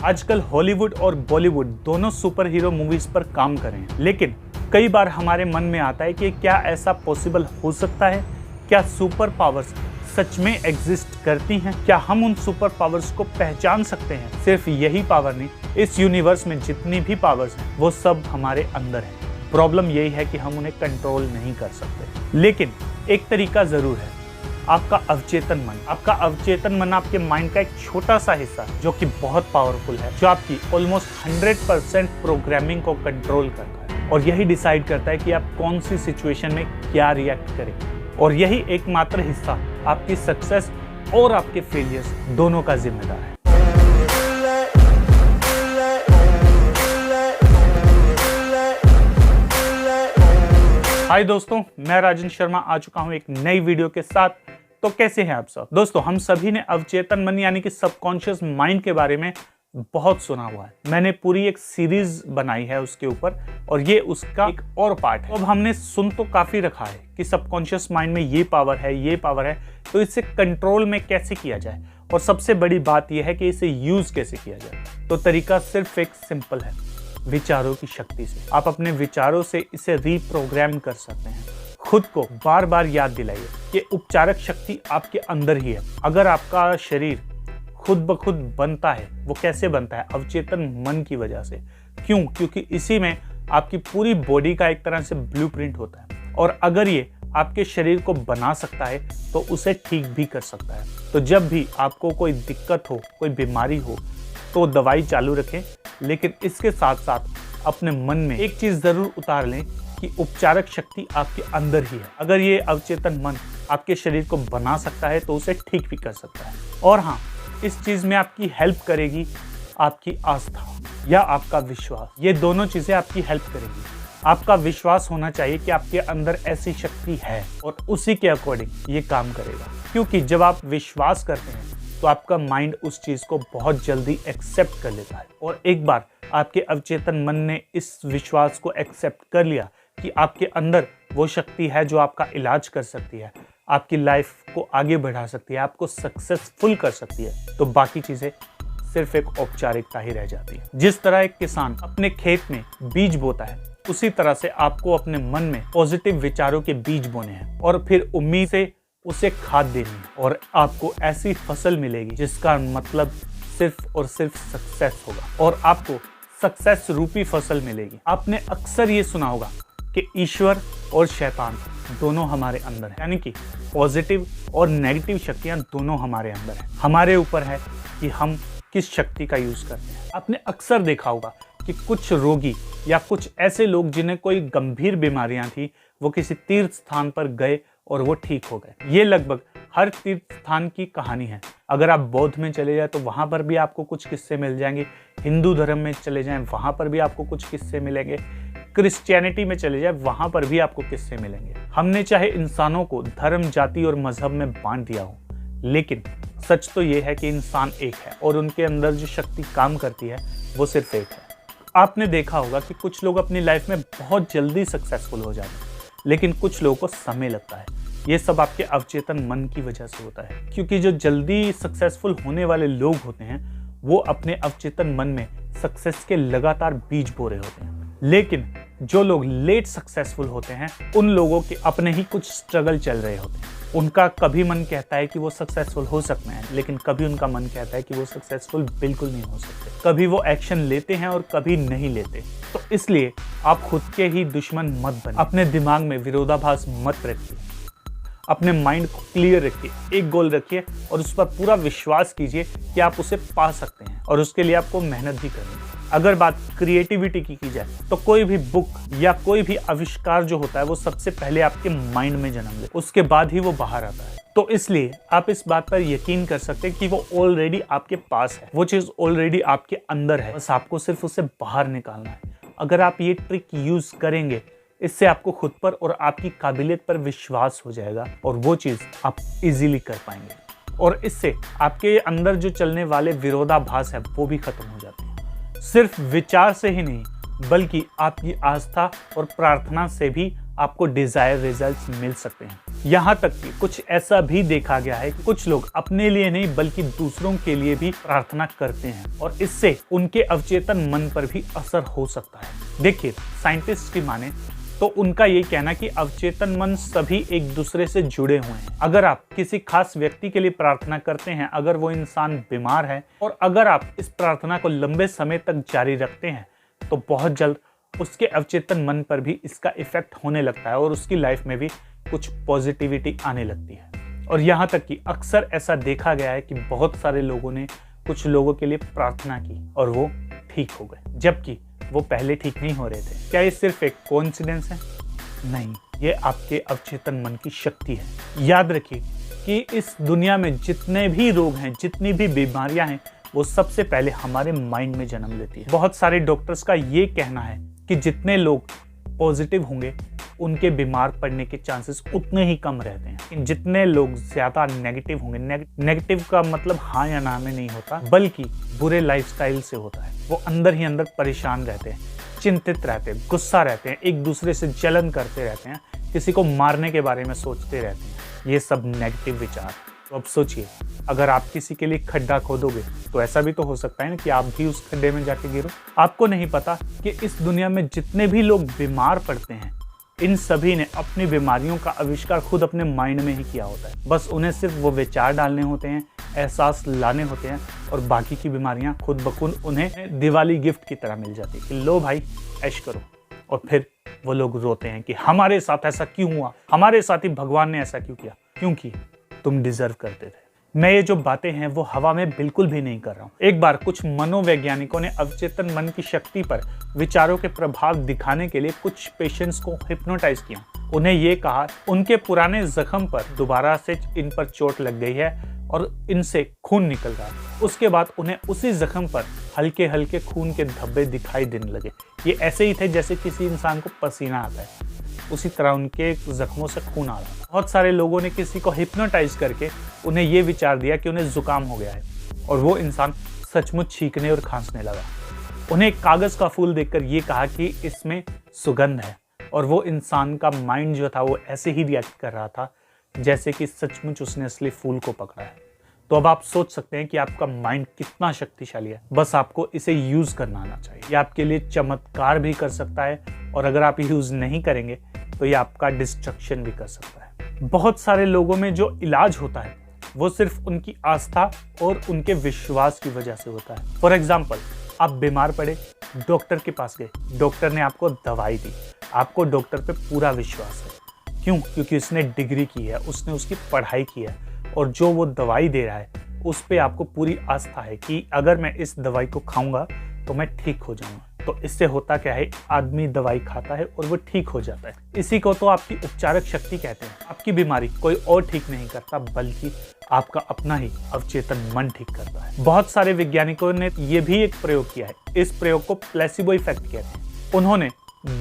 आजकल हॉलीवुड और बॉलीवुड दोनों सुपर हीरो मूवीज पर काम कर रहे हैं, लेकिन कई बार हमारे मन में आता है कि क्या ऐसा पॉसिबल हो सकता है? क्या सुपर पावर्स सच में एग्जिस्ट करती हैं? क्या हम उन सुपर पावर्स को पहचान सकते हैं? सिर्फ यही पावर नहीं, इस यूनिवर्स में जितनी भी पावर्स हैं वो सब हमारे अंदर है। प्रॉब्लम यही है कि हम उन्हें कंट्रोल नहीं कर सकते। लेकिन एक तरीका जरूर है, आपका अवचेतन मन। आपका अवचेतन मन आपके माइंड का एक छोटा सा हिस्सा जो कि बहुत पावरफुल है, जो आपकी ऑलमोस्ट 100% प्रोग्रामिंग को कंट्रोल करता है और यही डिसाइड करता है कि आप कौन सी सिचुएशन में क्या रिएक्ट करें। और यही एकमात्र हिस्सा आपकी सक्सेस और आपके फेलियर्स दोनों का जिम्मेदार है। हाय दोस्तों, मैं राजन शर्मा आ चुका हूं एक नई वीडियो के साथ। तो कैसे हैं आप सब? दोस्तों, हम सभी ने अवचेतन मन यानी कि सबकॉन्शियस माइंड के बारे में बहुत सुना हुआ है। मैंने पूरी एक सीरीज बनाई है उसके ऊपर और ये उसका एक और पार्ट है। अब हमने सुन तो काफी रखा है कि सबकॉन्शियस माइंड में ये पावर है, ये पावर है, तो इसे कंट्रोल में कैसे किया जाए और सबसे बड़ी बात यह है कि इसे यूज कैसे किया जाए। तो तरीका सिर्फ एक सिंपल है, विचारों की शक्ति से। आप अपने विचारों से इसे रीप्रोग्राम कर सकते हैं। खुद को बार बार याद दिलाइए कि उपचारक शक्ति आपके अंदर ही है। अगर आपका शरीर खुद ब खुद बनता है, वो कैसे बनता है? अवचेतन मन की वजह से। क्यों? क्योंकि इसी में आपकी पूरी बॉडी का एक तरह से ब्लूप्रिंट होता है और अगर ये आपके शरीर को बना सकता है तो उसे ठीक भी कर सकता है। तो जब भी आपको कोई दिक्कत हो, कोई बीमारी हो, तो दवाई चालू रखें, लेकिन इसके साथ साथ अपने मन में एक चीज जरूर उतार लें कि उपचारक शक्ति आपके अंदर ही है। अगर ये अवचेतन मन आपके शरीर को बना सकता है तो उसे ठीक भी कर सकता है। और हाँ, इस चीज में आपकी हेल्प करेगी आपकी आस्था या आपका विश्वास। ये दोनों चीजें आपकी हेल्प करेगी। आपका विश्वास होना चाहिए कि आपके अंदर ऐसी शक्ति है और उसी के अकॉर्डिंग ये काम करेगा। क्योंकि जब आप विश्वास करते हैं तो आपका माइंड उस चीज को बहुत जल्दी एक्सेप्ट कर लेता है। और एक बार आपके अवचेतन मन ने इस विश्वास को एक्सेप्ट कर लिया कि आपके अंदर वो शक्ति है जो आपका इलाज कर सकती है, आपकी लाइफ को आगे बढ़ा सकती है, आपको सक्सेसफुल कर सकती है, तो बाकी चीजें सिर्फ एक औपचारिकता ही रह जाती है। जिस तरह एक किसान अपने खेत में बीज बोता है, उसी तरह से आपको अपने मन में पॉजिटिव विचारों के बीज बोने हैं और फिर उम्मीद से उसे खाद देनी है और आपको ऐसी फसल मिलेगी जिसका मतलब सिर्फ और सिर्फ सक्सेस होगा और आपको सक्सेस रूपी फसल मिलेगी। आपने अक्सर ये सुना होगा कि ईश्वर और शैतान दोनों हमारे अंदर है, यानी कि पॉजिटिव और नेगेटिव शक्तियां दोनों हमारे अंदर है। हमारे ऊपर है कि हम किस शक्ति का यूज करते हैं। आपने अक्सर देखा होगा कि कुछ रोगी या कुछ ऐसे लोग जिन्हें कोई गंभीर बीमारियां थी, वो किसी तीर्थ स्थान पर गए और वो ठीक हो गए। ये लगभग हर तीर्थ स्थान की कहानी है। अगर आप बौद्ध में चले जाए तो वहां पर भी आपको कुछ किस्से मिल जाएंगे, हिंदू धर्म में चले जाएं वहां पर भी आपको कुछ किस्से मिलेंगे, क्रिश्चियनिटी में चले जाए वहां पर भी आपको किस्से मिलेंगे। हमने चाहे इंसानों को धर्म, जाति और मजहब में बांट दिया हो, लेकिन सच तो ये है कि इंसान एक है और उनके अंदर जो शक्ति काम करती है वो सिर्फ एक है। आपने देखा होगा कि कुछ लोग अपनी लाइफ में बहुत जल्दी सक्सेसफुल हो जाते हैं, लेकिन कुछ लोगों को समय लगता है। ये सब आपके अवचेतन मन की वजह से होता है, क्योंकि जो जल्दी सक्सेसफुल होने वाले लोग होते हैं वो अपने अवचेतन मन में सक्सेस के लगातार बीज बो रहे होते हैं। लेकिन जो लोग लेट सक्सेसफुल होते हैं उन लोगों के अपने ही कुछ स्ट्रगल चल रहे होते हैं। उनका कभी मन कहता है कि वो सक्सेसफुल हो सकते हैं, लेकिन कभी उनका मन कहता है कि वो सक्सेसफुल बिल्कुल नहीं हो सकते। कभी वो एक्शन लेते हैं और कभी नहीं लेते। तो इसलिए आप खुद के ही दुश्मन मत बनिए। अपने दिमाग में विरोधाभास मत रखिए, अपने माइंड को क्लियर रखिए, एक गोल रखिए और उस पर पूरा विश्वास कीजिए कि आप उसे पा सकते हैं और उसके लिए आपको मेहनत भी करनी है। अगर बात क्रिएटिविटी की जाए तो कोई भी बुक या कोई भी आविष्कार जो होता है वो सबसे पहले आपके माइंड में जन्म ले, उसके बाद ही वो बाहर आता है। तो इसलिए आप इस बात पर यकीन कर सकते हैं कि वो ऑलरेडी आपके पास है, वो चीज ऑलरेडी आपके अंदर है, बस आपको सिर्फ उसे बाहर निकालना है। अगर आप ये ट्रिक यूज करेंगे, इससे आपको खुद पर और आपकी काबिलियत पर विश्वास हो जाएगा और वो चीज आप इजीली कर पाएंगे और इससे आपके अंदर जो चलने वाले विरोधाभास है वो भी खत्म हो जाते हैं। सिर्फ विचार से ही नहीं, बल्कि आपकी आस्था और प्रार्थना से भी आपको डिजायर रिजल्ट्स मिल सकते हैं। यहाँ तक कि कुछ ऐसा भी देखा गया है कि कुछ लोग अपने लिए नहीं बल्कि दूसरों के लिए भी प्रार्थना करते हैं और इससे उनके अवचेतन मन पर भी असर हो सकता है। देखिए, साइंटिस्ट की माने तो उनका ये कहना कि अवचेतन मन सभी एक दूसरे से जुड़े हुए हैं। अगर आप किसी खास व्यक्ति के लिए प्रार्थना करते हैं, अगर वो इंसान बीमार है और अगर आप इस प्रार्थना को लंबे समय तक जारी रखते हैं तो बहुत जल्द उसके अवचेतन मन पर भी इसका इफेक्ट होने लगता है और उसकी लाइफ में भी कुछ पॉजिटिविटी आने लगती है। और यहाँ तक कि अक्सर ऐसा देखा गया है कि बहुत सारे लोगों ने कुछ लोगों के लिए प्रार्थना की और वो ठीक हो गए, जबकि वो पहले ठीक नहीं हो रहे थे। क्या ये सिर्फ एक कोइंसिडेंस है? नहीं, ये आपके अवचेतन मन की शक्ति है। याद रखिए कि इस दुनिया में जितने भी रोग हैं, जितनी भी बीमारियां हैं, वो सबसे पहले हमारे माइंड में जन्म लेती है। बहुत सारे डॉक्टर्स का ये कहना है कि जितने लोग पॉजिटिव होंगे उनके बीमार पड़ने के चांसेस उतने ही कम रहते हैं। जितने लोग ज्यादा नेगेटिव होंगे, नेगेटिव का मतलब हाँ या ना में नहीं होता, बल्कि बुरे लाइफस्टाइल से होता है। वो अंदर ही अंदर परेशान रहते हैं, चिंतित रहते हैं, गुस्सा रहते हैं, एक दूसरे से जलन करते रहते हैं, किसी को मारने के बारे में सोचते रहते हैं। ये सब नेगेटिव विचार। तो अब सोचिए, अगर आप किसी के लिए खड्डा खोदोगे तो ऐसा भी तो हो सकता है ना कि आप भी उस खड्डे में जाके गिरो। आपको नहीं पता कि इस दुनिया में जितने भी लोग बीमार पड़ते हैं, इन सभी ने अपनी बीमारियों का आविष्कार खुद अपने माइंड में ही किया होता है। बस उन्हें सिर्फ वो विचार डालने होते हैं, एहसास लाने होते हैं और बाकी की बीमारियां खुद ब खुद उन्हें दिवाली गिफ्ट की तरह मिल जाती है कि लो भाई ऐश करो। और फिर वो लोग रोते हैं कि हमारे साथ ऐसा क्यों हुआ, हमारे साथ ही भगवान ने ऐसा क्यों किया, क्योंकि तुम डिजर्व करते थे। मैं ये जो बातें हैं वो हवा में बिल्कुल भी नहीं कर रहा हूँ। एक बार कुछ मनोवैज्ञानिकों ने अवचेतन मन की शक्ति पर विचारों के प्रभाव दिखाने के लिए कुछ पेशेंट्स को हिप्नोटाइज किया। उन्हें ये कहा उनके पुराने जख्म पर दोबारा से इन पर चोट लग गई है और इनसे खून निकल रहा है। उसके बाद उन्हें उसी जख्म पर हल्के हल्के खून के धब्बे दिखाई देने लगे। ये ऐसे ही थे जैसे किसी इंसान को पसीना आता है, उसी तरह उनके जख्मों से खून आ रहा था। बहुत सारे लोगों ने किसी को हिप्नोटाइज करके उन्हें ये विचार दिया कि उन्हें जुकाम हो गया है और वो इंसान सचमुच छींकने और खांसने लगा। उन्हें एक कागज का फूल देखकर ये कहा कि इसमें सुगंध है और वो इंसान का माइंड जो था वो ऐसे ही रिएक्ट कर रहा था जैसे कि सचमुच उसने असली फूल को पकड़ा है। तो अब आप सोच सकते हैं कि आपका माइंड कितना शक्तिशाली है, बस आपको इसे यूज करना आना चाहिए। ये आपके लिए चमत्कार भी कर सकता है और अगर आप यूज नहीं करेंगे तो ये आपका डिस्ट्रक्शन भी कर सकता है। बहुत सारे लोगों में जो इलाज होता है वो सिर्फ उनकी आस्था और उनके विश्वास की वजह से होता है। फॉर एग्जाम्पल, आप बीमार पड़े, डॉक्टर के पास गए, डॉक्टर ने आपको दवाई दी, आपको डॉक्टर पे पूरा विश्वास है। क्यों? क्योंकि उसने डिग्री की है, उसने उसकी पढ़ाई की है और जो वो दवाई दे रहा है उस पे आपको पूरी आस्था है कि अगर मैं इस दवाई को खाऊंगा तो मैं ठीक हो जाऊंगा। तो इससे होता क्या है, आदमी दवाई खाता है और वो ठीक हो जाता है। इसी को तो आपकी उपचारक शक्ति कहते हैं। आपकी बीमारी कोई और ठीक नहीं करता बल्कि आपका अपना ही अवचेतन मन ठीक करता है। बहुत सारे वैज्ञानिकों ने ये भी एक प्रयोग किया है, इस प्रयोग को प्लेसिबो इफेक्ट कहते हैं। उन्होंने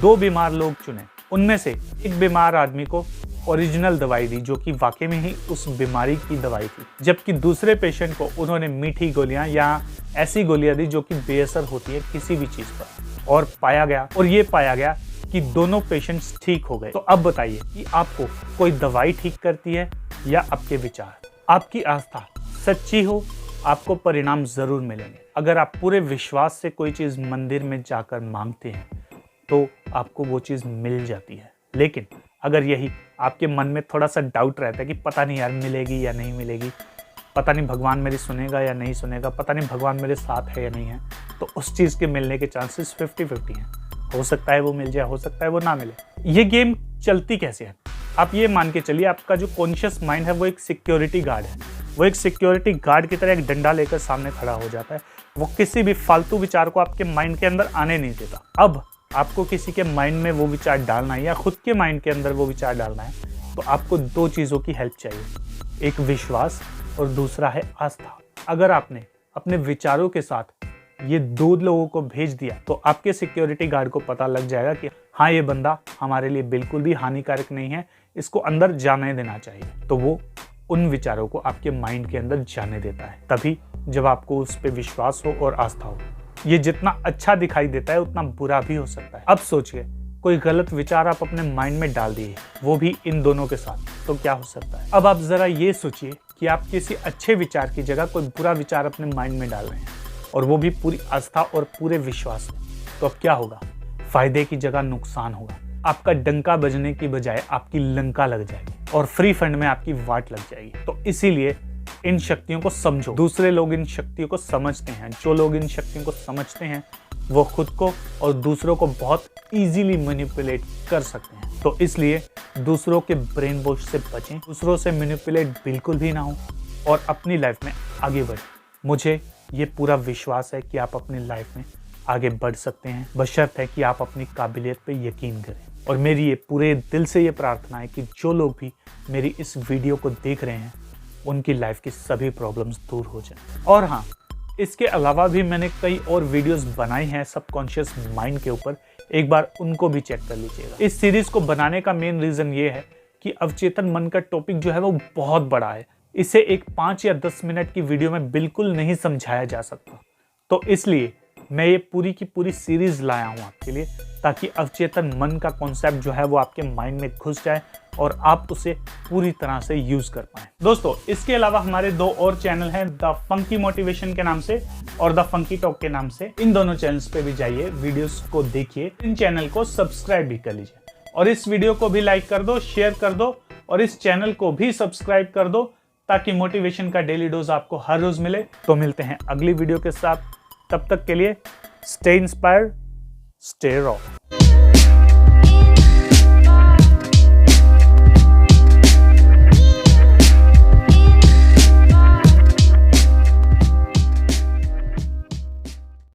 2 बीमार लोग चुने, उनमें से एक बीमार आदमी को ओरिजिनल दवाई दी जो कि वाकई में ही उस बीमारी की दवाई थी, जबकि दूसरे पेशेंट को उन्होंने मीठी गोलियां या ऐसी गोलियां दी जो कि बेअसर होती है किसी भी चीज पर। और ये पाया गया कि दोनों पेशेंट्स ठीक हो गए। तो अब बताइए कि आपको कोई दवाई ठीक करती है या आपके विचार? आपकी आस्था सच्ची हो, आपको परिणाम जरूर मिलेंगे। अगर आप पूरे विश्वास से कोई चीज मंदिर में जाकर मांगते हैं तो आपको वो चीज मिल जाती है। लेकिन अगर यही आपके मन में थोड़ा सा डाउट रहता है कि पता नहीं यार मिलेगी या नहीं मिलेगी, पता नहीं भगवान मेरी सुनेगा या नहीं सुनेगा, पता नहीं भगवान मेरे साथ है या नहीं है, तो उस चीज़ के मिलने के चांसेस 50-50 हैं। हो सकता है वो मिल जाए, हो सकता है वो ना मिले। ये गेम चलती कैसे है? आप ये मान के चलिए, आपका जो कॉन्शियस माइंड है वो एक सिक्योरिटी गार्ड है। वो एक सिक्योरिटी गार्ड की तरह एक डंडा लेकर सामने खड़ा हो जाता है। वो किसी भी फालतू विचार को आपके माइंड के अंदर आने नहीं देता। अब आपको किसी के माइंड में वो विचार डालना है या खुद के माइंड के अंदर वो विचार डालना है तो आपको 2 चीज़ों की हेल्प चाहिए, एक विश्वास और दूसरा है आस्था। अगर आपने अपने विचारों के साथ ये 2 लोगों को भेज दिया तो आपके सिक्योरिटी गार्ड को पता लग जाएगा कि हाँ, ये बंदा हमारे लिए बिल्कुल भी हानिकारक नहीं है, इसको अंदर जाने देना चाहिए। तो वो उन विचारों को आपके माइंड के अंदर जाने देता है, तभी जब आपको उस पर विश्वास हो और आस्था हो। ये जितना अच्छा दिखाई देता है उतना बुरा भी हो सकता है। अब सोचिए कोई गलत विचार आप अपने माइंड में डाल दिए, वो भी इन दोनों के साथ, तो क्या हो सकता है। अब आप जरा ये सोचिए कि आप किसी अच्छे विचार की जगह कोई बुरा विचार अपने माइंड में डाल रहे हैं, और वो भी पूरी आस्था और पूरे विश्वास में, तो अब क्या होगा। फायदे की जगह नुकसान होगा। आपका डंका बजने की बजाय आपकी लंका लग जाएगी और फ्री फंड में आपकी वाट लग जाएगी। तो इसीलिए इन शक्तियों को समझो। दूसरे लोग इन शक्तियों को समझते हैं। जो लोग इन शक्तियों को समझते हैं वो खुद को और दूसरों को बहुत इजीली मैनिपुलेट कर सकते हैं। तो इसलिए दूसरों के ब्रेन वॉश से बचें, दूसरों से मैनिपुलेट बिल्कुल भी ना हो और अपनी लाइफ में आगे बढ़ें। मुझे ये पूरा विश्वास है कि आप अपनी लाइफ में आगे बढ़ सकते हैं, बशर्ते है कि आप अपनी काबिलियत पे यकीन करें। और मेरी ये पूरे दिल से ये प्रार्थना है कि जो लोग भी मेरी इस वीडियो को देख रहे हैं उनकी लाइफ की सभी प्रॉब्लम्स दूर हो जाएं। और हाँ, इसके अलावा भी मैंने कई और वीडियोस बनाई हैं सबकॉन्शियस माइंड के ऊपर, एक बार उनको भी चेक कर लीजिएगा। इस सीरीज को बनाने का मेन रीजन ये है कि अवचेतन मन का टॉपिक जो है वो बहुत बड़ा है। इसे एक 5 या 10 मिनट की वीडियो में बिल्कुल नहीं समझाया जा सकता। तो इसलिए मैं ये पूरी की पूरी सीरीज लाया हूँ आपके लिए, ताकि अवचेतन मन का कॉन्सेप्ट जो है वो आपके माइंड में घुस जाए और आप उसे पूरी तरह से यूज कर पाएं। दोस्तों, इसके अलावा हमारे 2 और चैनल हैं, द फंकी मोटिवेशन के नाम से और द फंकी टॉक के नाम से। इन दोनों चैनल्स पे भी जाइए, वीडियोस को देखिए, इन चैनल को सब्सक्राइब भी कर लीजिए और इस वीडियो को भी लाइक कर दो, शेयर कर दो और इस चैनल को भी सब्सक्राइब कर दो, ताकि मोटिवेशन का डेली डोज आपको हर रोज मिले। तो मिलते हैं अगली वीडियो के साथ, तब तक के लिए स्टे इंस्पायर्ड, स्टे रॉ।